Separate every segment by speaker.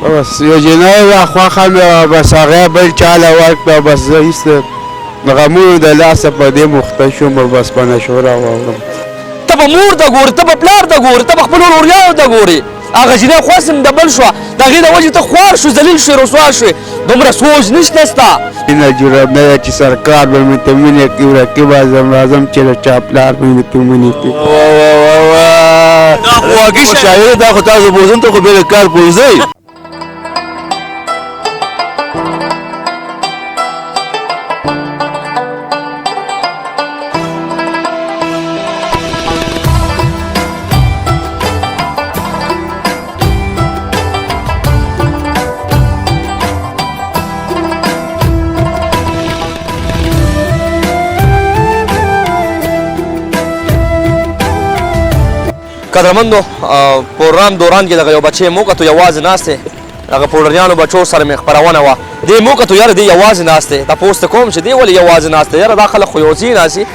Speaker 1: بس یو جنۍ وه خوښه مې وه بس هغې بل چا له ورکړه بس زه ایسته د غمونو د لاسه په دې مخته شوم او بس په نشوره واوړم.
Speaker 2: ته به مور ته ګورې، ته به پلار ته ګورې، ته به خپلو وروریانو ته ګورې. هغه جنۍ خوښ د بل شوه، د هغې د وجې ته خوار شو، ذلیل شوې، رسوا شوې. دومره سوچ نشته ستا.
Speaker 1: مینه جوړه نه ده چې سرکار به مې ته مینې کړي، رقیب اعظم راځم چې د چا پلار به مې ته مینې کړي.
Speaker 2: دا خو واقعي
Speaker 3: شاعري دا خو تاسو بوزون ته خو بې کار پوهېږئ.
Speaker 2: قدرمندو پروګرام دوران کې دغه یو بچی مو کتو یوازې ناست دی، هغه پوډریانو بچو سره مې خپرونه وه. دې مو کتو یاره دی یوازې ناست دی. تپوس ته کوم چې دی ولې یوازې ناست دی؟ یاره دا خلک خو یو ځای ناستي،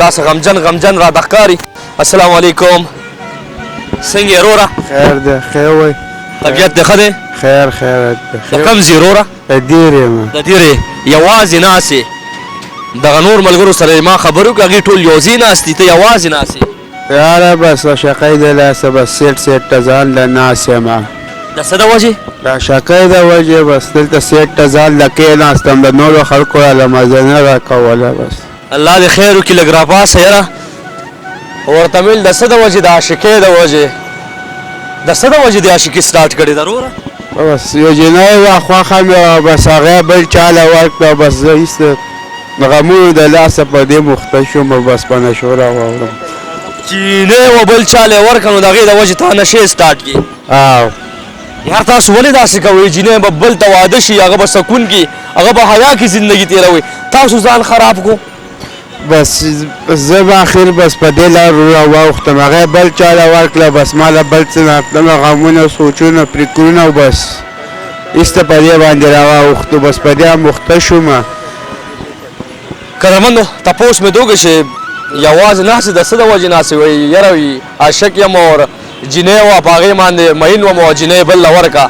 Speaker 2: داسې غمجن راته ښکاري. السلام علیکم، څنګه یې وروره؟
Speaker 1: خیر دی، خیر وایي.
Speaker 2: طبیعت دې ښه دی؟
Speaker 1: خیر خیرت دی.
Speaker 2: د کوم ځای وروره؟
Speaker 1: د ډېرې یم.
Speaker 2: د ډېرې یوازې ناست یې. دغه نور ملګرو سره ما خبرې وکړې، هغوی ټول یو ځای ناست دي، ته یوازې ناست یې.
Speaker 1: یاره بس شقۍ د لاسه بس سیټ ته ځان له ناست یم.
Speaker 2: د څه د وجې؟
Speaker 1: د شقۍ د وجې بس دلته سیټ ته ځان له کېناستم، د نورو خلکو راله مزه نه راکوله. بس
Speaker 2: الله دې خیر وکړي، لږ راپاسه یاره. ورته مې ویل د څه د وجې؟ د عاشقۍ د وجې. د څه د وجې د عاشقي سټارټ کړې ده وروره؟
Speaker 1: بس یو جنۍ وه خوښه مې وه بس هغې بل چا له ورکړه بس زه ایسته د غمونو د لاسه په دې مخته شوم او بس په نشوره واوړم.
Speaker 2: جینۍ و بل چا لی ورکړه نو د هغې د وجې ته نشې سټارټ کړي. یار تاسو ولې داسې کوئ؟ جینۍ به بل ته واده شي، هغه به سکون کړي، هغه به حیا کې زندګي تېروي، تاسو ځان خراب کو.
Speaker 1: بس زه به اخر بس په دې لار راواوښتم، هغې بل چا له ورکړه بس ما له بل څه نه تلمه غمونه سوچونه فکرونه او بس ایسته په دې باندې راواوښتو، بس په دې مخته شومه.
Speaker 2: قدرمندو تپوس مې دوږی چې یوازې ناست د څه د وجې ناست وایي؟ یاره وي عاشق یم او جینۍ وه په هغې باندې مین وم او جینۍ بل له ورکړه.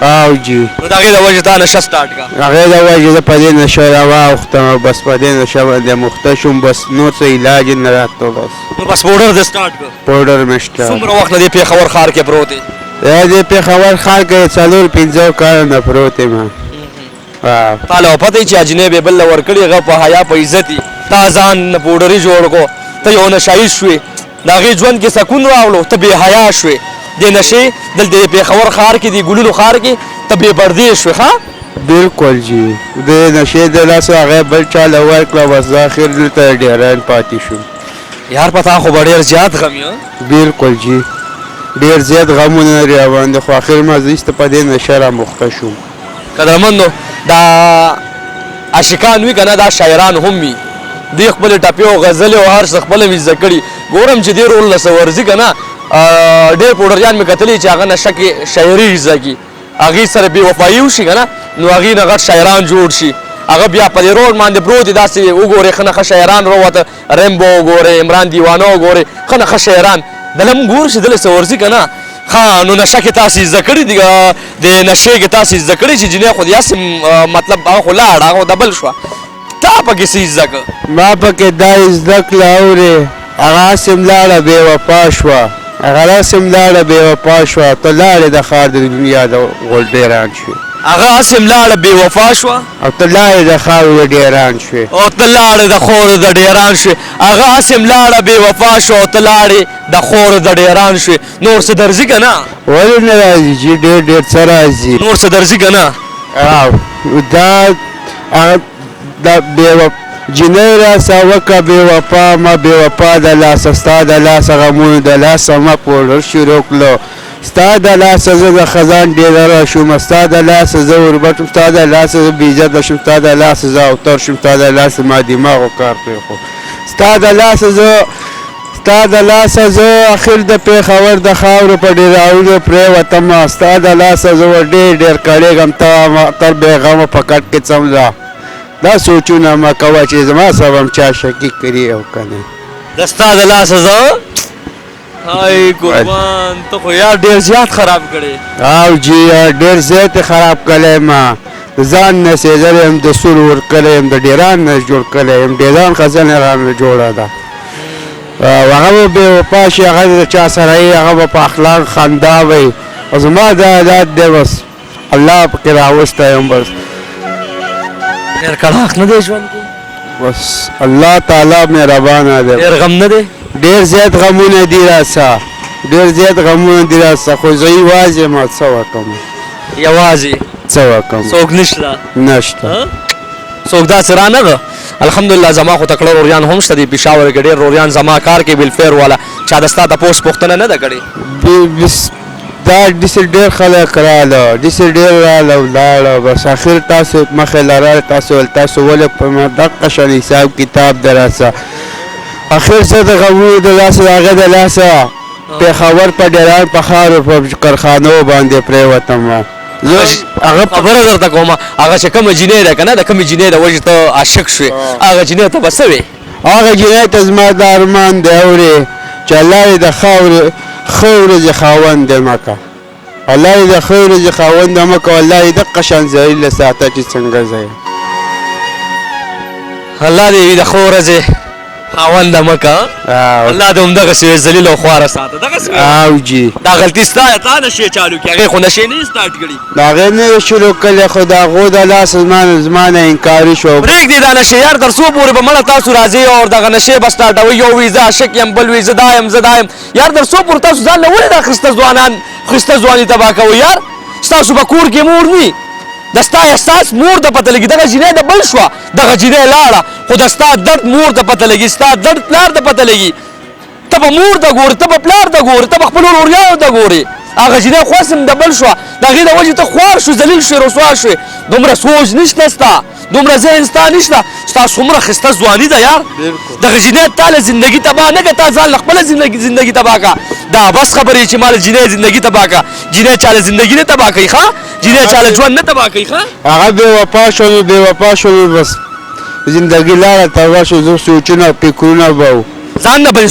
Speaker 1: او جي
Speaker 2: نو د هغې د وجې تا نشه سټارټ کړه؟
Speaker 1: هغې د وجې زه په دې نشه راواوښتم او بس په دې نشه باندې مخته شوم، بس نور څه علاج یې نه راته. بس
Speaker 2: نو بس پوډر دې سټارټ کړ؟
Speaker 1: پوډر مې سټارټ.
Speaker 2: څومره وخت نه دې پېښور ښار کې پروت یې؟
Speaker 1: دې پېښور ښار کې 4-5 کاله نه پروت یم.
Speaker 2: تا له پته وي چې اجنې به بل له ورکړي، هغه په حیا په عزت یې تا ځان نه پوډري جوړ کړو، ته یو نشایي شوې، د هغې ژوند کې سکون راوړو، ته بې حیا شوې. دې نشې دلته د پېښور ښار کې د ګلونو ښار کې ته بې پردې شوې. ښه
Speaker 1: بالکل جی، د نشې د لاسه هغې بل چا له ورکړه بس زه اخر دلته ډېران پاتې شوم.
Speaker 2: یار په تا خو به ډېر زیات غم یې.
Speaker 1: بالکل جی، ډېر زیات غمونه لري راباندې، خو اخر ما زه ایسته په دې نشه رامخته شوم.
Speaker 2: قدرمندو دا عاشقان وي که نه، دا شاعران هم وي، دوی خپلې ټپې او غزلې او هر څه خپله مې زده کړي. ګورم چې دې رول نه څه ورځي که نه، ډېر پوډریان مې کتلي چې هغه نشه کې شاعري زده کړي، هغې سره بې وفایي وشي که نه، نو هغې نه غټ شاعران جوړ شي. هغه بیا په دې رول باندې پروت دي، داسې وګورئ ښه نه ښه شاعران راووته، ریمبو وګورئ، عمران دیوانه وګورئ، ښه نه ښه شاعران. دله موږ ګورو چې دله څه ورځي که نه. ښه نو نشه کې تاسې زده کړي دي، د نشې کې تاسې زده کړي چې جنۍ خو داسې مطلب هغه خو لاړه، هغه خو د بل شوه، تا پکې څه زده کړه؟
Speaker 1: ما پکې دا زده کړه اورې، هغه هسې لاړه بې وفا شوه، هغه هسې لاړه بې وفا شوه، ته لاړې د ښار د دنیا د غلډېران شوې.
Speaker 2: هغه هسې لاړه بې وفا شوه
Speaker 1: او ته لاړې د خاورو د ډېران شوې.
Speaker 2: او ته لاړې د خورو د ډېران شوې. هغه هسې لاړه بې وفا شوه او ته لاړې د خورو د ډېران شوې. نور څه درځي که نه؟
Speaker 1: ولې نه راځي چې ډېر څه راځي.
Speaker 2: نور څه درځي که نه؟
Speaker 1: دا جنۍ راسه وکړه بې وفا، ما بې وفا د لاسه، ستا د لاسه غمونو د لاسه ما پوډر شروع کړو، ستا د لاسه زه د خزان ډېره شوم، ستا د لاسه زه وربټ شوم، ستا د لاسه زه بېعزته شوم، ستا د لاسه زه اوتر شوم، ستا د لاسه ما دماغو کار پرېښود، ستا د لاسه زه اخر د پېښور د خاورو په ډېراوونو پرېوتم، ستا د لاسه زه ډېر کړېږم، ته تر بېغمه په کټ کې څمله. دا سوچونه مه کوه چې زما سبب چا شکي کړي او که نه.
Speaker 2: د ستا د لاسه زه هاي قربان ته خو یار ډېر زیات خراب کړې.
Speaker 1: او جی ډېر زیات خراب کړی ما د ځان نه سېزر یم د سور ورکړی یم د ډیران نه جوړ کړی یم ډیران خزانه رانه جوړه ده او هغه به بې وفا شي هغه د چا سره یې هغه به په اخلاق خندا وي او زما دا عادت دی بس الله پکې راوستی یم بس
Speaker 2: ډېر کړاک نه دی ژوند کې؟
Speaker 1: بس الله تعالی مهربانه دی
Speaker 2: ډېر غم نه دی؟
Speaker 1: ډېر زیات غمونه دي راسه ډېر زیات غمونه دي راسه خو زه یوازې یم څه وکړم
Speaker 2: یوازې
Speaker 1: څه وکړم
Speaker 2: څوک نشته؟
Speaker 1: نشته
Speaker 2: څوک داسې رانغه الحمدلله زما خو تکړه روریان هم شته دي پېښور کې ډېر روریان زما کار کې ویلفیر والا چا د ستا تپوس پوښتنه نه ده کړې؟
Speaker 1: دا داسې ډېر خلک راله داسې ډېر راله ولاړه بس اخر تاسو مخې لرل تاسو ویل تاسو ولې په ما دقه شان حساب کتاب د راسه اخر زه د غمونو د لاسه د هغه د لاسه پېښور په ډېران په خاورو په کارخانو باندې پرېوتم
Speaker 2: هغه خبره درته کومه هغه چې کومه جینۍ ده که نه د کومې جینۍ د وجې ته عاشق شوې هغه جینۍ ته به څه وې؟
Speaker 1: هغه جینۍ ته زما د ارمان دی اورې چې الله یې د ښه ورځې خاوند دی مه که الله یې د ښه ورځې خاوند دی مه که الله یې دقه شان ذلیله ساته چې څنګه زه یم
Speaker 2: الله دې وي د ښه ورځې خاونده مه که الله دې همدغسې وي ذلیل او خواره ساته دغسې
Speaker 1: او جي
Speaker 2: دا غلطي ستا یا تا نشې چالو کړي هغې خو نشې نه یې سټارټ کړي
Speaker 1: د هغې نه یې شروع کړې خو د هغو د لاسه زما نه انکاري شو
Speaker 2: پرېږدي دا نشې یار تر څو پورې به مړه تاسو راځئ او دغه نشې به سټارټوئ یو وي زه عاشق یم بل وي زه دا یم زه دا یم یار تر څو پورې تاسو ځان له ولې دا ښایسته ځوانان ښایسته ځواني تباه کوئ یار ستاسو به کور کې مور ني د ستا احساس مور ته پته لګي دغه جینۍ د بل شوه دغه جینۍ لاړه خو د ستا درد مور ته پته لګي ستا درد پلار ته پته لګي ته به مور ته ګورې ته به پلار ته ګورې ته به خپلو وروریانو ته ګورې هغه جینۍ خو هسې د بل شوه د هغې د وجې ته خوار شو ذلیل شوې رسوا شوې دومره سوچ نشته ستا دومره ذهن ستا نشته ستا څومره ښایسته ځواني ده یار دغه جینۍ تا له زندګي تباه نه کړه تا ځان له خپله زندګي تباه کړه دا بس خبرې چې ما له جینۍ زندګي تباه کړه جینۍ چا له زندګي نه تباه کوي ښه جینۍ چا له ژوند نه تباه کوي ښه
Speaker 1: هغه بې وفا شو نو بې وفا شو نو بس زندګي لاره تباه شو زه سوچونه فکرونه به و
Speaker 2: ځان نه به یې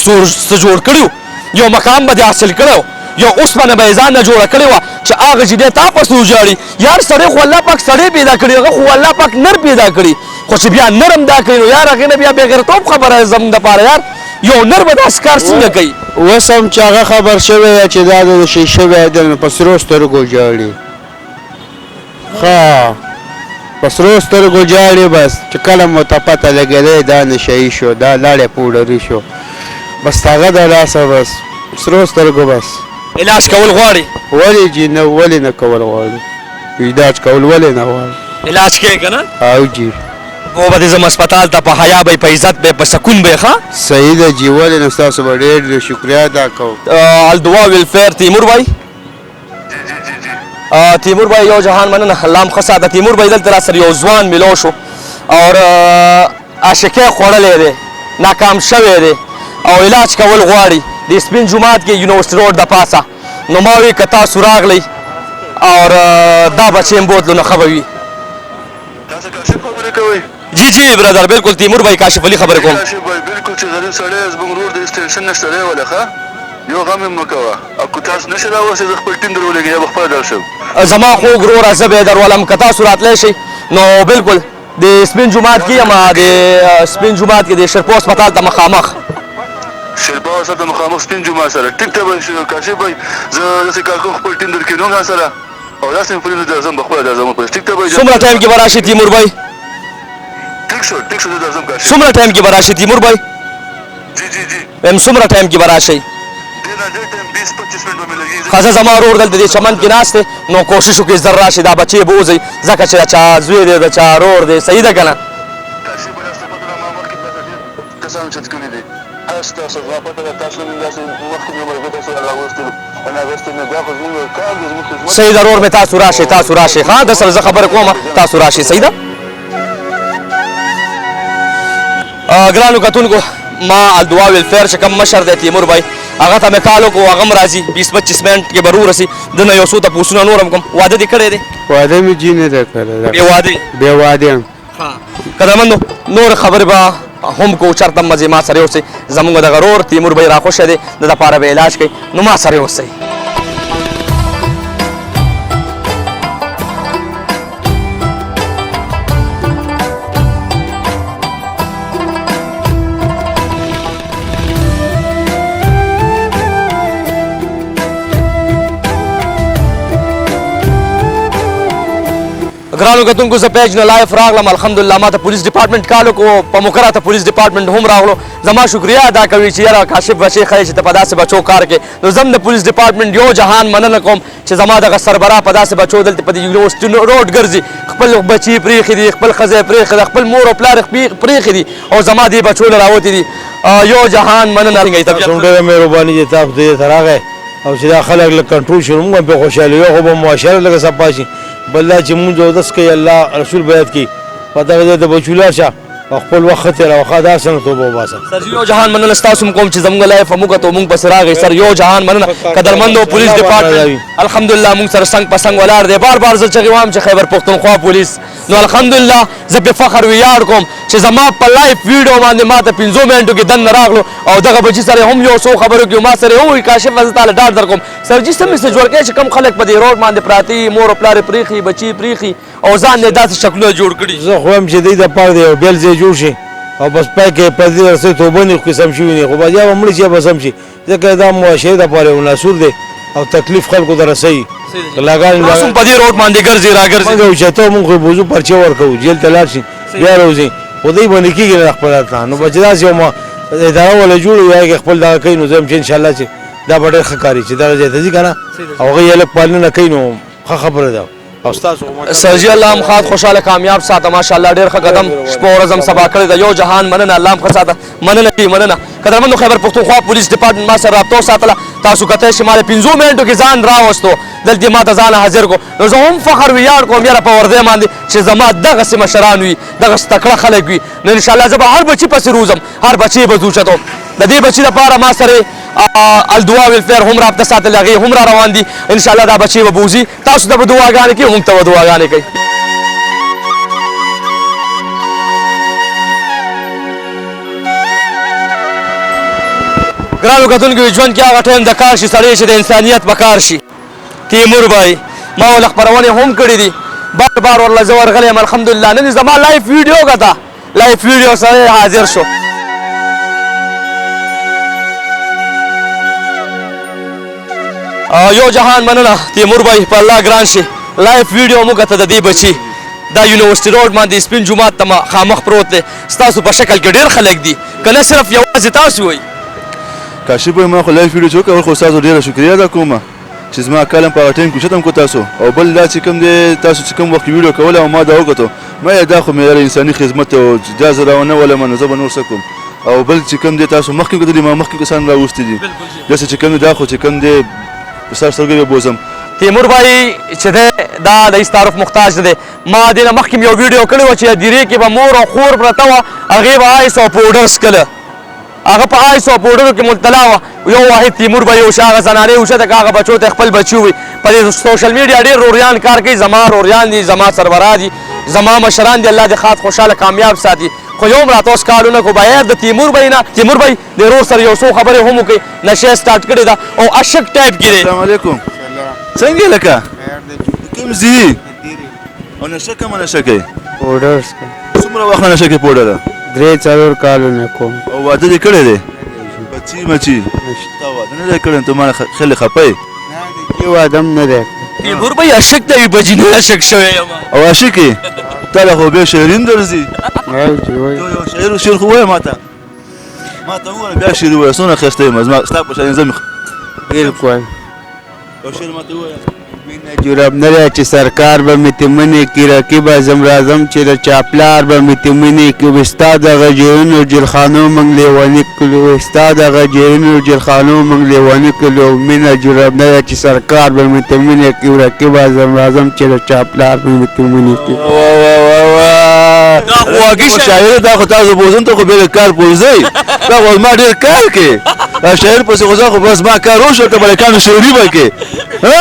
Speaker 2: څه جوړ کړي یو مقام به دې حاصل کړی یو اوسپنه به یې ځان نه جوړه کړې وه چې هغه جینۍ تا پسې وژاړي یار سړی خو الله پاک سړی پیدا کړي هغه خو الله پاک نر پیدا کړي خو چې بیا نرم دا کوي نو یار هغې نه بیا بېغیرتوب خبره زموږ دپاره یار یو نر به داسې کار څنګه کوي
Speaker 1: اوس هم چې هغه خبر شوی دی چې دا د شي شوی دی نو په سرو سترګو ژاړي ښه په سرو سترګو ژاړي بس چې کله مو ته پته لګېدی دا نشهیي شو دا لاړې پوډري شو بس هغه د لاسه بس سرو سترګو بس
Speaker 2: علاج کول غواړي
Speaker 1: ولې جي نه ولې نه کول غواړي علاج کول ولې نه غواړي
Speaker 2: علاج کوې که نه
Speaker 1: او جي
Speaker 2: او به دې ځم هسپتال ته په حیا به په عزت به په سکون به ښه
Speaker 1: صحیح ده جي ولې نه ستاسو به ډېر شکریا ادا کوم
Speaker 2: الدعا ویلفیر تیمور بھائی تیمور بھائی یو جهان مننه الله هم ښه ساته تیمور بھائی دلته راسره یو ځوان میلو شو اور عاشقۍ خوړلی دی ناکام شوی دی او علاج کول غواړي د سپین جومات کې یونیورسټي روډ د پاسه نو ما وی که تاسو راغلی اور دا بچې هم بوتلو نه ښه به وي
Speaker 3: تاسو کاشف خبرې کوئ
Speaker 2: جی جی برادر بالکل تیمور بھائی کاشف علي خبرې کوم
Speaker 3: کاشف بھائی بالکل چې غریب سړی یې زموږ ورور د سټیشن نه شړی وله ښه یو غم یې مه کوه او که تاسو نه شئ راوستی زه خپل ټیم در ولېږم یا به خپله درشم
Speaker 2: زما خوږ وروره زه به یې درولم که تاسو راتلی شئ نو بالکل د سپین جومات کې یم د سپین جومات کې د شرپو هسپتال ته مخامخ
Speaker 3: شیرباو سره د مخامخ سپین جومات سره ټیک ته به کاشف بھائی زه داسې کار کوم خپل ټیم در کېنوم ځان سره او داسې مې پرېږدو درځم به خپله درځم پس ټیک ته به
Speaker 2: څومره ټایم کې به راشي تیمور بھائی
Speaker 3: ټیک شو زه درځم کاشف
Speaker 2: څومره ټایم کې به راشي تیمور بھائی
Speaker 3: جی جی جی
Speaker 2: یم څومره ټایم کې به راشئ
Speaker 3: ډېر نه ډېر ټایم 20-25 منټ به مې لګېږي
Speaker 2: ښه زه زما ورور دلته دې چمن کې ناست دی نو کوشش وکړئ زر راشي دا بچې به وځئ ځکه چې د چا زوی دی د چا ورور دی صحیح ده که نه
Speaker 3: کاشف بھائی تاسو پته ده ما مخکې تاسو ډېر کسان چت کړي دي هسې تاسو زما پته ده تاسو مې داسې مخکې مې ملګري تاسو راغوښتي راغوښتي مې دا خو زموږ کار دی زموږ خدمت
Speaker 2: صحیح ده ورور مې تاسو راشئ ښه در سره زه خبرې کوم تاسو راشئ صحیح ده ګرانو کتونکو ما الدعا ویلفیر چې کوم مشر دی تیمور بھائی هغه ته مې کال وکړو هغه هم راځي 20-25 منټ کې به رورسي ده نه یو څو تپوسونه نور هم کوم واده دې کړی دی
Speaker 1: واده مې جي نه ده کړی
Speaker 2: بې وادې
Speaker 1: بې واده یم
Speaker 2: قدرمندو نور خبرې به هم کو چرته مزه ما سره اوسئ زمونږ د غرور تیمور بھائی راخوښه دی د دپاره به علاج کوي نو ما سره اوسئ ګرانو کتونکو زه پیج نه لایف راغلم الحمدلله ما ته پولیس ډپارټمنټ کال وکړو په مقرره ته پولیس ډپارټمنټ هم راغلو زما شکریه ادا کوي چې یاره کاشف بچی ښایي چې ته په داسې بچو کار کوې نو زه هم د پولیس ډپارټمنټ یو جهان مننه کوم چې زما دغه سربراه په داسې بچو دلته په دې یونیورسټي روډ ګرځي خپل بچي پرېښي دي خپل ښځی پرېښې ده خپل مور او پلار پرېښي دي او زما دې بچو له راوتي دي یو جهان مننه
Speaker 4: ډېره مهرباني چې تاسو دې ته راغی او چې دا خلک لږ کنټرول شروع موږ پرې خوشحاله یو خو به معاشره لږه صفا شي بل دا چې مونځ اودس کوي الله رسول بیعت کوي په دغه ځای ته بچو لاړ شه او خپل وخت ښه تېروه ښه دا څنګه توبه وباسه
Speaker 2: سر یو جهان مننه ستاسو هم کوم چې زموږ لایف هم وکړه مونږ پسې راغی سر یو جهان مننه قدرمندو پولیس ډپارټمنټ الحمدلله مونږ سره څنګ په څنګ ولاړ دی بار بار زه چغې وایم چې خیبر پښتونخوا پولیس نو الحمدلله زه په فخر ویاړ کوم چې زما په لایف ویډیو باندې ما ته 5 منټو کې دننه راغلو او دغه بچي سره هم یو څو خبرو کې ما سره ووایي کاشف زه تاله ډاډ در کوم سر جي څه مسې جوړ کړی چې کوم خلک په دې روډ باندې پراته وي مور او پلار یې پرېښي بچي پرېښي او ځان یې داسې شکلونه جوړ کړي
Speaker 4: زه خو وایم چې دوی دپاره د یو بېل ځای جوړ شي او بس پای کې په دې رسۍ توبه نه قسم شوي نه خو بس یا به مړه شي یا به سم شي ځکه دا معاشرې دپاره یو ناسور دی او تکلیف خلکو ته رسوي
Speaker 2: تاسو هم په دې روډ باندې ګرځئ راګرځئ
Speaker 4: موږ اوچتو موږ خو بوزو پرچې ورکوو جیل ته لاړ شي بیا راوځي خو دوی باندې کېږي نه خپل ته نو به چې داسې یو اداره وله جوړ وي هغې خپل دغه کوي نو زه یم چې انشاءالله چې دا به ډېر ښه کاري چې دغه ځای ته ځي که نه او هغوی یې لږ پالنه کوي نو ښه خبره ده او ستاسو
Speaker 2: سرجي الله هم خاط خوشحاله کامیاب ساته ماشاءالله ډېر ښه قدم شپه ورځ هم سبا کړی ده یو جهان مننه الله هم ښه ساته مننه کوي مننه قدرمندو خیبر پښتونخوا پولیس ډپارټمنټ ما سره رابطه وساتله تاسو کتی شئ ما د 5 منټو کې ځان راوستو دلته ما ته ځان حاضر کو نو زه هم فخر ویاړ کوم یاره په وردی باندې چې زما دغسې مشران وي دغسې تکړه خلک وي نو انشاءالله زه به هر بچي پسې روزم هر بچی به زوچتو د دې بچي دپاره ما سره الدعا ویلفیر هم رابطه ساتلې هغې هم را روان دي انشاءالله دا بچی به بوځي تاسو ته به دعاګانې کوي موږ ته به دعاګانې کوي ګرانو کتونکو ژوند کې هغه ټایم د کار شي سړی چې د انسانیت په کار شي تیمور بھائی ما ول خپرونې هم کړي دي بار بار ورله زه ورغلی یم الحمدلله نن زما لایف ویډیو کته لایف ویډیو سره حاضر شو یو جهان مننه تیمور بھائی په الله ګران شي لایف ویډیو مو کته د دې بچي دا یونیورسټي روډ باندې سپین جومات ته خامخ پروت دی ستاسو په شکل کې ډېر خلک دي که نه صرف یوازې تاسو وئ
Speaker 3: کاشف بھائی ما خو لایف ویډیو چې وکړل خو ستاسو ډېره شکریه ادا کوم چې زما کالم په هغه ټایم کې اوچت هم کړو تاسو او بل دا چې کوم دی تاسو چې کوم وخت ویډیو کوله او ما دا وکتو ما یې دا خو مې انساني خدمت او دا زه راونه ولم نو زه به نور څه کوم او بل چې کوم دی تاسو مخکې کتلي ما مخکې کسان راوستي دي داسې چې کوم دی دا خو چې کوم دی په سر سترګې به بوزم
Speaker 2: تیمور بھائی چې دی دا د تعارف محتاج دی ما دې نه مخکې یو ویډیو کړی وه چې دیرې کې به مور او خور پرته وه هغې به آیس او پوډر څکله هغه په آیس او پوډرو کې مبتلا وه یو واحد تیمور بھائی اوښه هغه زنانې اوښه که هغه بچو ته خپل بچي وي په دې سوشل میډیا ډېر روریان کار کوي زما روریان دي زما سربراه دي زما مشران دي الله دې خاص خوشحاله کامیاب ساتي خو یو هم راته اوس کارونه کو باید د تیمور بھائی نه تیمور بھائی د ورور سره یو څو خبرې هم وکړي نشې سټارټ کړې ده او اشک ټایپ کې دی
Speaker 3: السلام علیکم څنګه لکه کوم ځي او نشه کومه نشه کوي
Speaker 1: پوډر
Speaker 3: څومره وخت نشه کوي پوډر
Speaker 1: 3-4 کالونه کوم
Speaker 3: او واده دې کړی دی بچي مچي تا واده نه دی کړی ته ما خیلی خپه
Speaker 1: یې واده هم نه دی
Speaker 2: تیمور بھائی اشک ته وي بچي نه اشک شوی یم
Speaker 3: او عاشق یې تا له خو بیا شعرین درځي یو شعر خو وایه ما ته ووایه بیا شعر ووایه څومره ښایسته یم ستا په شان زه
Speaker 1: بالکل
Speaker 3: یو شعر ما ته ووایه
Speaker 1: مینه جراب نه دی چې سرکار به مې تمنې کړي رقیب اعظم راځم چې د چاپلار به مې تمنې کړي ستا دغه جیرونو جلخانو موږ لیوني کړو ستا دغه جیرونو جلخانو موږ لیوني کړو مینه جراب نه دی چې سرکار به مې تمنې کړي رقیب اعظم راځم چې د چاپلار به مې تمنې کړي
Speaker 3: شاعر دا خو تاسو بوزون ته خو بیا کار پوزئ دا خو ما ډېر کار کې شاعر پسې خو زه خو بس ما کار وشو ته ملکانو شعري به کې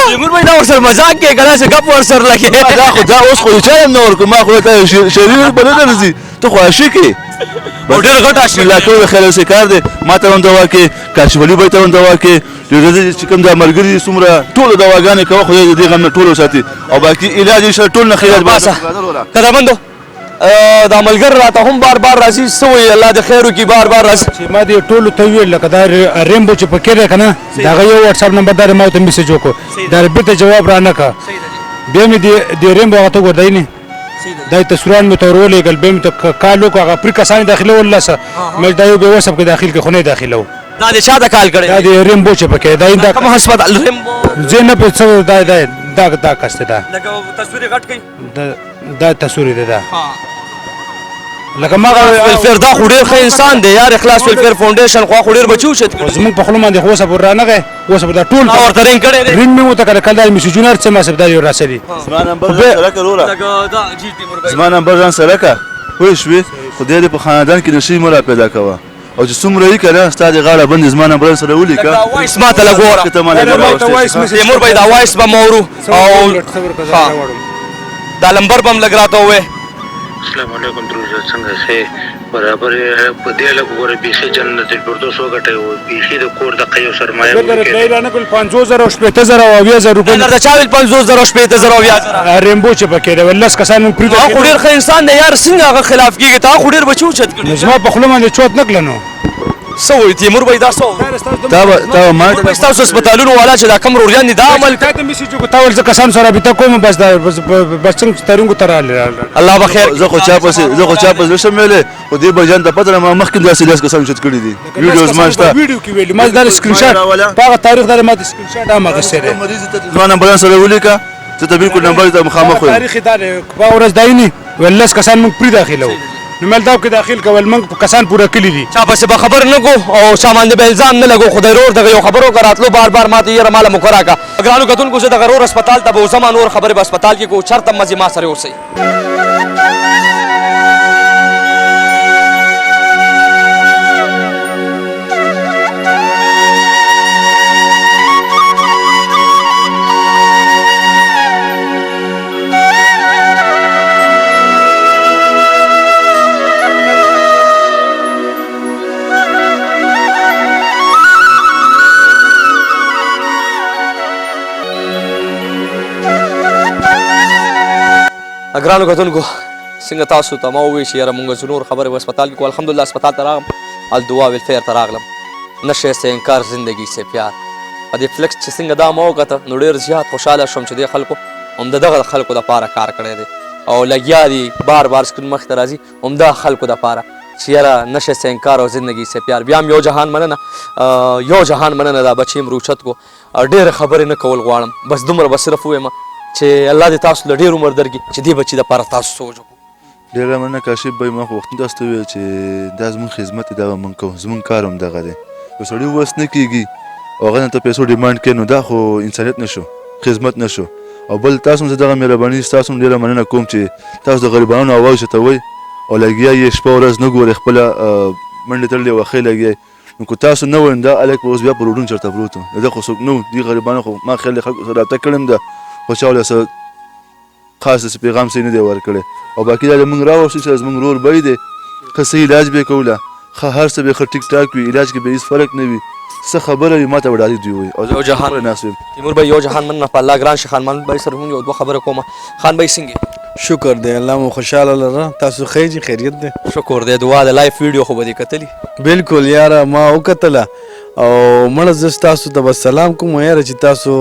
Speaker 2: تیمور بھائی دا ورسره مذاق کوي که داسې ګپ ورسره لګې
Speaker 3: دا خو دا اوس خو چا هم نه ورکړو ما خو ته شعري به نه درځي ته خو عاشقې
Speaker 2: او ډېر غټ عاشق
Speaker 3: لا ټول خیر اوسې کار دی ما ته هم دوا کې کاشف علي بھائی ته هم دوا کې چې کوم دا ملګري څومره ټولو دواګانې کوه خدای دې غم نه ټول وساتي او باقي علاج انشاء ټول نه خیرات
Speaker 2: باسه قدرمندو دا ملګر راته هم بار بار راځي څه وایي الله دې خیر وکړي بار بار راځي
Speaker 5: چې ما دې ټولو ته ویل لکه دا ریمبو چې پکې دی که نه د هغه یو وټساپ نمبر دا ما ورته میسج وکړو دا بیرته جواب را نه کړه بیا مې د ریمبو هغه ته وګوره دی نه دا یې تصویران مې ته ور ولېږل بیا مې ته کال وکړو هغه پرې کسان داخلول لسه مې دا یو بې وسپ کې داخل کړي خو نه یې داخلو
Speaker 2: دا دې چا ته کال کړی
Speaker 5: دا د ریمبو چې پکې دا
Speaker 2: کوم هسپتال ریمبو
Speaker 5: زه نه پوه څه دا کس دی دا
Speaker 2: لکه تصویر غټ کړي
Speaker 5: دا تصویر دی دا لکه ما
Speaker 2: ویلفیر دا خو ډېر ښه انسان دی یار اخلاص ویلفیر فاونډیشن خوا خو ډېر بچي اوچت کړي
Speaker 5: زمونږ په خوله باندې خو اوسه پورې رانغی اوسه به دا ټول
Speaker 2: ما ورته رینګ کړی دی
Speaker 5: رینګ مې ورته کړی کله دا میسجونه هر څه ما سب دا یو راسلي
Speaker 3: زما نمبر ځان سره کړه وروره
Speaker 2: لکه دا جی تیمور بھائی
Speaker 3: زما نمبر ځان سره کړه پوه شوې خدای دې په خاندان کې نشي مو را پیدا کوه او چې څومره یې که نه ستا د غاړه بندې زما نمبر سره ولیکه
Speaker 2: دا وایس ما ته لګوره تیمور بھائی دا وایس به مورو او دا نمبر به هم لږ راته ووایې
Speaker 6: السلام علیکم دروزه څنګه سه برابر په دې لګ وګوره بیخي جنت الفردوس وګټه او بیخي د کور د قیو سرمایه
Speaker 5: وګټه دا نه کول 50,000 او 70,000 او 20,000 روپۍ
Speaker 2: درته چا ویل 50,000 او 80,000 او 20,000
Speaker 5: ریمبو چې پکې دی ولس کسان من پریده
Speaker 2: هغه خو ډېر ښه انسان دی یار څنګه هغه خلاف کېږي ته خو ډېر بچي اوچت کړي
Speaker 5: زما په خوله باندې چوت نه کړنو
Speaker 2: څه وایي تیمور بھائی دا څه وایي
Speaker 3: تا ما
Speaker 2: تیمور بھائی ستاسو هسپتالونو والا چې دا کم روریان دي دا عمل
Speaker 5: تا ته میسج وکړو تا ول زه کسان سره رابطه کوم بس دا بس څنګه ترنګو ته راغلی
Speaker 2: الله به خیر
Speaker 3: زه خو چا پسې نشم ویلی خو دې بجان ته پته ما مخکې داسې داسې کسان اوچت کړي دي ویډیوز ما شته
Speaker 5: ویډیو کې ویلي ما دا سکرین شاټ په هغه تاریخ دا ما د سکرین شاټ هم اخیستی دی
Speaker 3: زما نمبر سره ولیکه زه ته بالکل نمبر ته مخامخ وایم
Speaker 5: تاریخ دا دی په ورځ دای نه ولس کسان موږ پرې داخلو نو ملداو کې داخل کول موږ کسان پوره کړي دي
Speaker 2: چا پسې به خبر نه کو او چا باندې به الزام نه لګو خدای رور دغه یو خبرو که راتلو بار بار ما ته یاره ماله مقرره کا ګرانو کتونکو زه دغه رور هسپتال ته به وځم نور خبرې به هسپتال کې کو چرته مزې ما سره اوسئ ګرانو کتونکو څنګه تاسو ته ما ووایي چې یاره مونږ چې نور خبرې په هسپتال کې کو الحمدلله هسپتال ته راغلم الدعا ویلفیر ته راغلم نشه سے انکار زندگی سے پیار په دې فلکس چې څنګه دا ما وکته نو ډېر زیات خوشحاله شوم چې دې خلکو همدا دغه خلکو دپاره کار کړی دی او لګیا دي بار بار سکرین مخې ته راځي همدا خلکو دپاره چې یاره نشه سے انکار او زندگی سے پیار بیا هم یو جهان مننه دا بچی م روچت کو ډېرې خبرې نه کول غواړم بس دومره به صرف ووایم چې الله دې تاسو له ډېر عمر درکړي چې دې بچي دپاره تاسو سوچ وکړو
Speaker 3: ډېره مننه کاشف بھائی ما خو وختونه تاسو ته وویل چې دا زموږ خدمت دی دا به موږ کوو زموږ کار هم دغه دی یو سړي وس نه کېږي او هغه نه ته پیسو ډیمانډ کوي نو دا خو انسانیت نه شو خدمت نه شو او بل تاسو هم زه دغه مهرباني ستاسو هم ډېره مننه کوم چې تاسو د غریبانو اواز چتوئ او لګیا یې شپه ورځ نه ګورئ خپله منډې تړلې وښې لګیا نو که تاسو نه وایم دا هلک به اوس بیا په روډون چېرته پروت و د ده خو څوک نه و دې غریبانو خو ما خیال د خلکو سره رابطه کړې م ده خو چا ولې څه خاص داسې پیغام صحیح نه دی ورکړی او باقي دا زموږ راوښتي چې زموږ رور بی دی ښه صحیح علاج به یې کوله ښه هر څه به یې ښه ټیک ټاک وي علاج کې به هېڅ فرق نه وي څه خبره وي ما ته به ډالۍ دوی وایي او
Speaker 2: یو جهان
Speaker 3: ناست یم
Speaker 2: تیمور بھائی یو جهان مننه په الله ګران شي خان محمد بھائی سره هم یو دوه خبره کومه خان بھائی څنګه
Speaker 4: شکر دی الله مو خوشحاله لره تاسو خیر خیریت دی
Speaker 2: شکر دی دعا د لایف ویډیو خو به دې کتلي
Speaker 4: بالکل یاره ما وکتله او مړه زه تاسو ته بس سلام کوم یاره چې تاسو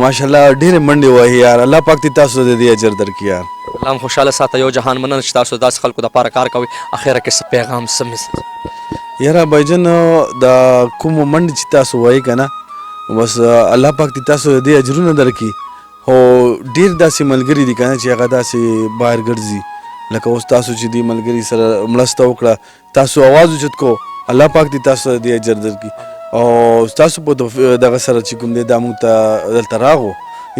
Speaker 4: ماشاءالله ډېرې منډې وهي یار الله پاک دې تاسو د دې اجر درکړي یار
Speaker 2: الله هم خوشحاله ساته یو جهان مننه چې تاسو داسې خلکو دپاره کار کوئ اخره کې څه پیغام څه میسج
Speaker 4: یاره بایجن دا کومو منډې چې تاسو وایي که نه بس الله پاک دې تاسو د دې اجرونه درکړي خو ډېر داسې ملګري دي که نه چې هغه داسې بهر ګرځي لکه اوس تاسو چې دې ملګري سره مرسته وکړه تاسو اواز اوچت کو الله پاک دې تاسو د دې اجر درکړي او تاسو په دغه سره چې کوم دی دا موږ ته دلته راغو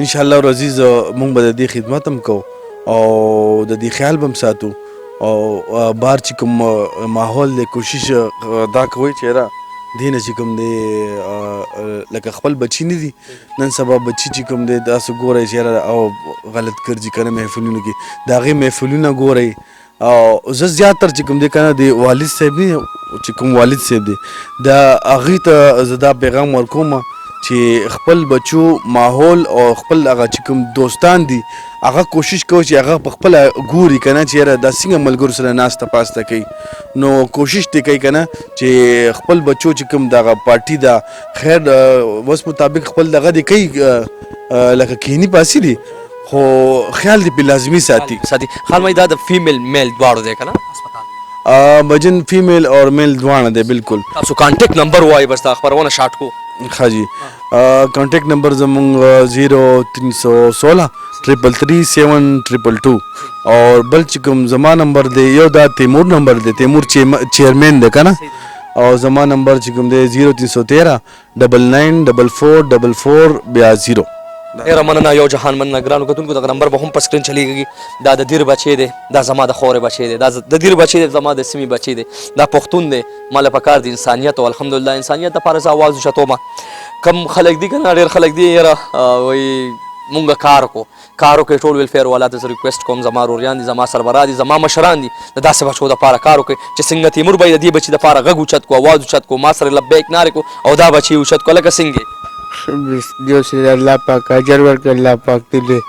Speaker 4: انشاءالله ورځیز موږ به د دې خدمت هم کوو او د دې خیال به هم ساتو او بهر چې کوم ماحول دی کوشش دا کوئ چې یاره دې نه چې کوم دی لکه خپل بچي نه دي نن سبا بچي چې کوم دی تاسو ګورئ چې یاره او غلط ګرځي که نه محفلونو کې د هغې محفلونه ګورئ
Speaker 3: او زه زیاتر چې کوم دی که نه د والد صاحب دی چې کوم والد صاحب دی دا هغوی ته زه دا پیغام ورکوم چې خپل بچو ماحول او خپل هغه چې کوم دوستان دي هغه کوشش کوي چې هغه په خپله ګوري که نه چې یاره دا څنګه ملګرو سره ناسته پاسته کوي نو کوشش دې کوي که نه چې خپل بچو چې کوم دغه پارټي ده خیر وس مطابق خپل دغه دې کوي لکه کینی پاسي دي خو خیال دې پې لازمي ساتي
Speaker 2: خان مای دا د فیمیل میل دواړو دی که نه
Speaker 3: بجن فیمیل اور میل دواړه دی بالکل
Speaker 2: تاسو کانټیکټ نمبر ووایئ بس دا خپرونه شارټ کو
Speaker 3: हाँ जी contact number जमंग 0316 333 7222 और बल चिकम जमा नंबर दे यो दा तैमूर नंबर दे तैमूर चेयरमैन दे का ना और जमा नंबर चिकम दे 0313 994444
Speaker 2: ډیره مننه یو جهان مننه ګرانو کتونکو دغه نمبر به هم په سکرین چلیږي دا د دیر بچی دی دا زما د خورې بچی دی دا د دیر بچی دی زما د سیمې بچی دی دا پښتون دی ماله پکار دی انسانیت او الحمدلله انسانیت دپاره زه اواز اوچتومه کم خلک دي که نه ډېر خلک دي یاره وایي مونږ کار وکړو ټول ویلفیر والا ته زه ریکویسټ کوم زما روریان دي زما سربراه دي زما مشران دي د داسې بچو دپاره کار وکړئ چې څنګه تیمور به یې د دې بچي دپاره غږ اوچت کړو اواز اوچت کړو ما سره لبیک نارې کړو او دا بچي اوچت کړو لکه څنګه
Speaker 1: دیو سره الله پاک اجر ورکړي الله پاک دې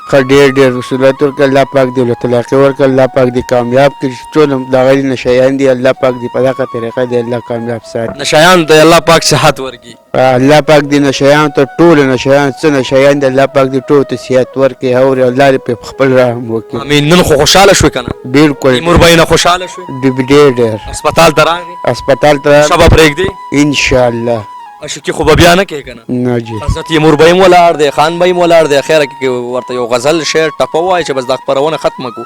Speaker 1: ښه ډېر رسولات ورکړي الله پاک دې له طلاقې ورکړي الله پاک دې کامیاب کړي ټول د هغه نشیان دي الله پاک دې په دغه طریقه دې الله کامیاب ساتي
Speaker 2: نشیانو ته الله پاک صحت ورکړي
Speaker 1: الله پاک دې نشیانو ته ټول نشیان څه نشیان دي الله پاک دې ټولو ته صحت ورکړي او الله دې په خپل رحم وکړي
Speaker 2: امین نن خو خوشحاله شوې که نه
Speaker 1: بالکل
Speaker 2: تیمور بهي نه خوشحاله شوې
Speaker 1: ډېر
Speaker 2: هسپتال ته راغې
Speaker 1: هسپتال ته
Speaker 2: شبه پرېږدي
Speaker 1: انشاءالله
Speaker 2: اشکی خو به بیا نه کوې که نه
Speaker 1: نه جی
Speaker 2: حضرت تیمور بهي هم ولاړ دی خان بهي هم ولاړ دی خیره کې ورته یو غزل شعر ټپه ووایه چې بس دا خپرونه ختمه کړو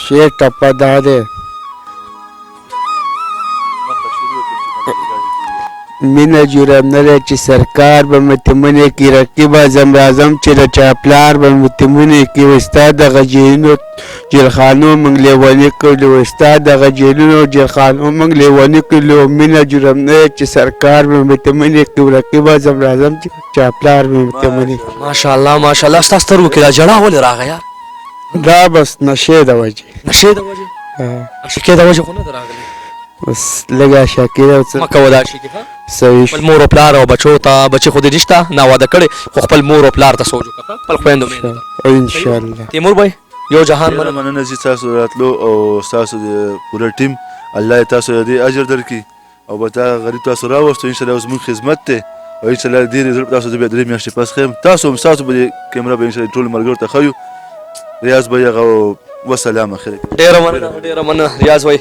Speaker 1: شعر ټپه دا دی مینه جرم نه دی چې سرکار به متمنې کړي رقیب اعظم راځم چې د چا پلار به متمنې کړي و ستا دغه جهیلونو جیلخانو موږ لیوني کړلو و ستا دغه جهیلونو جیلخانو موږ لیوني کړلو مینه جرم نه دی چې سرکار به متمنې کړي و رقیب اعظم راځم چې چا پلار به متمنې کړي
Speaker 2: ماشاءالله ماشاءالله ستا سترګو کې دا ژړا ولې راغی یار
Speaker 1: دا بس نشې د وجې
Speaker 2: نشې د وجې عشقې د وجې خو نه ده راغلی
Speaker 1: بس لږه عشقي ده
Speaker 2: مه کوه دا عشقي ښه
Speaker 1: صحیح
Speaker 2: خپل مور او پلار او بچو ته بچي خو دې نشته ناواده کړې خو خپل مور او پلار ته سوچ وکړه خپل خویندو مېندو
Speaker 1: انشاءالله
Speaker 2: تیمور بهي یو جهان
Speaker 3: ډېره
Speaker 2: مننه
Speaker 3: مننه چې تاسو راتلو او ستاسو د پوره ټیم الله یې تاسو دې اجر درکړي او به دا غریب تاسو راوستو انشاءالله اوس موږ خدمت دی او انشاءالله ډېرې زر تاسو ته بیا 3 میاشتې پس ښیم تاسو هم ستاسو به کیمره به انشاءالله ټولو ملګرو ته ښیو ریاض بهي هغه وسلام اخره
Speaker 2: ډیره مننه ریاض وای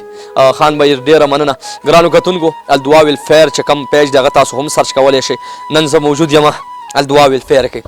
Speaker 2: خان بهي ډیره مننه ګرانو کتونکو الدعا ویلفیر چې کم پیج دغه تاسو هم سرچ کولی شئ نن زه موجود یم الدعا ویلفیر کې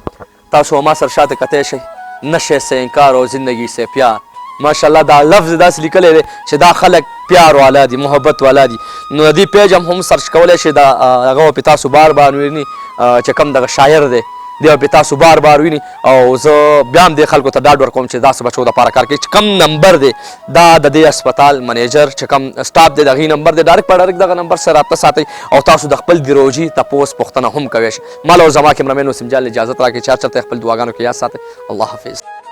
Speaker 2: تاسو ما سره شاته کتی شئ نشے سے انکار اور زندگی سے پیار ماشاءالله دا لفظ داسې لیکلی دی چې دا خلک پیار والا دي محبت والا دي نو د دې پیج هم سرچ کولی شئ دا هغه به تاسو بار بار ویني چې کم دغه شاعر دی دی به تاسو بار بار ویني او زه بیا هم دې خلکو ته ډاډ ورکوم چې داسې بچو دپاره کار کوي چې کم نمبر دی دا د دې هسپتال منیجر چې کم سټاف دی د هغې نمبر دی ډایرکټ په ډایرکټ دغه نمبر سره رابطه ساتئ او تاسو د خپل د روژې تپوس پوښتنه هم کوی شئ مال او زما کیمرامین وسیم جان اجازت راکړئ چې هر چېرته خپل دعاګانو کې یاد ساتئ الله حافظ